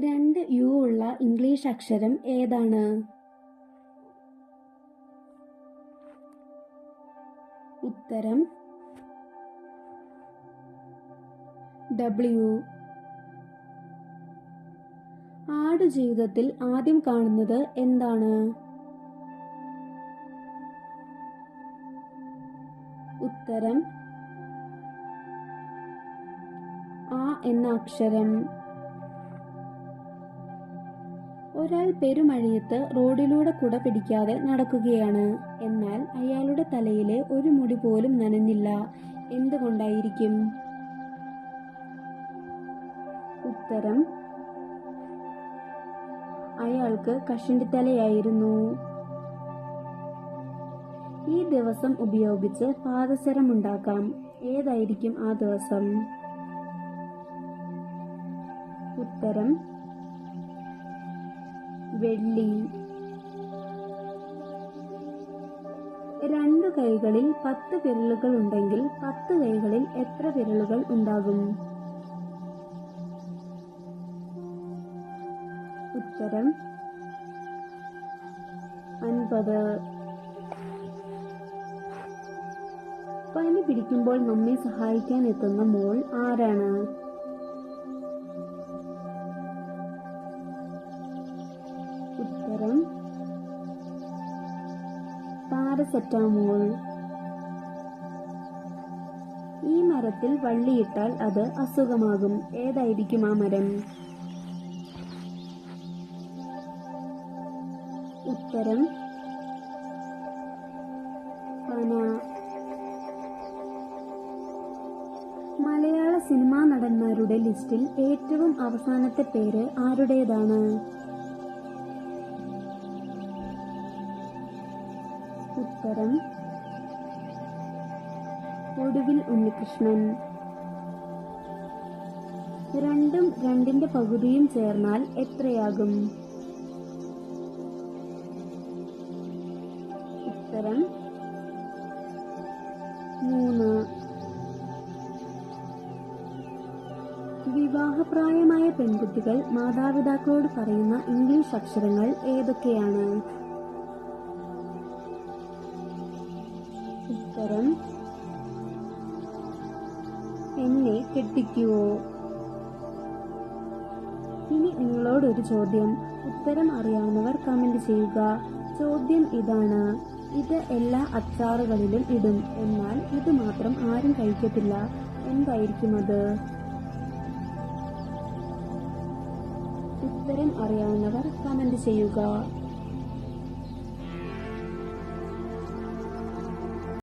രണ്ട് യു ഉള്ള ഇംഗ്ലീഷ് അക്ഷരം ഏതാണ്? ഉത്തരം W. ആടുജീവിതത്തിൽ ആദ്യം കാണുന്നത് എന്താണ്? ഉത്തരം ആ എന്ന അക്ഷരം. ഒരാൾ പെരുമഴയത്ത് റോഡിലൂടെ കുട പിടിക്കാതെ നടക്കുകയാണ്. എന്നാൽ അയാളുടെ തലയിലെ ഒരു മുടി പോലും നനഞ്ഞില്ല. എന്തുകൊണ്ടായിരിക്കും? ഉത്തരം അയാൾക്ക് കഷണ്ടിത്തലയായിരുന്നു. ഈ ദിവസം ഉപയോഗിച്ച് പാദസരമുണ്ടാക്കാം. ഏതായിരിക്കും ആ ദിവസം? ഉത്തരം വെള്ളി. രണ്ടു കൈകളിൽ 10 വിരലുകൾ ഉണ്ടെങ്കിൽ 10 കൈകളിൽ എത്ര വിരലുകൾ ഉണ്ടാകും? ഉത്തരം 50. പനി പിടിക്കുമ്പോൾ നമ്മെ സഹായിക്കാൻ എത്തുന്ന മോൾ ആരാണ്? ഉത്തരം പാരസെറ്റാമോൾ. ഈ മരത്തിൽ വള്ളിയിട്ടാൽ അത് അസുഖമാകും. ഏതായിരിക്കും ആ മരം? ഉത്തരം പന. മലയാള സിനിമാ നടന്മാരുടെ ലിസ്റ്റിൽ ഏറ്റവും അവസാനത്തെ പേര് ആരുടേതാണ്? ഉത്തരം ഒടുവിൽ ഉണ്ണികൃഷ്ണൻ. രണ്ടും രണ്ടിന്റെ പകുതിയും ചേർന്നാൽ എത്രയാകും? ഉത്തരം 3. വിവാഹപ്രായമായ പെൺകുട്ടികൾ മാതാപിതാക്കളോട് പറയുന്ന ഇംഗ്ലീഷ് അക്ഷരങ്ങൾ ഏതൊക്കെയാണ്? ഉത്തരം എന്നെ കെട്ടിക്കുവോ. ഇനി നിങ്ങളോടൊരു ചോദ്യം. ഉത്തരം അറിയാവുന്നവർ കമന്റ് ചെയ്യുക. ചോദ്യം ഇതാണ്: ഇത് എല്ലാ അച്ചാറുകളിലും ഇടും, എന്നാൽ ഇത് മാത്രം ആരും കഴിക്കത്തില്ല. എന്തായിരിക്കും അത്? ഉത്തരം അറിയാവുന്നവർ കമന്റ് ചെയ്യുക.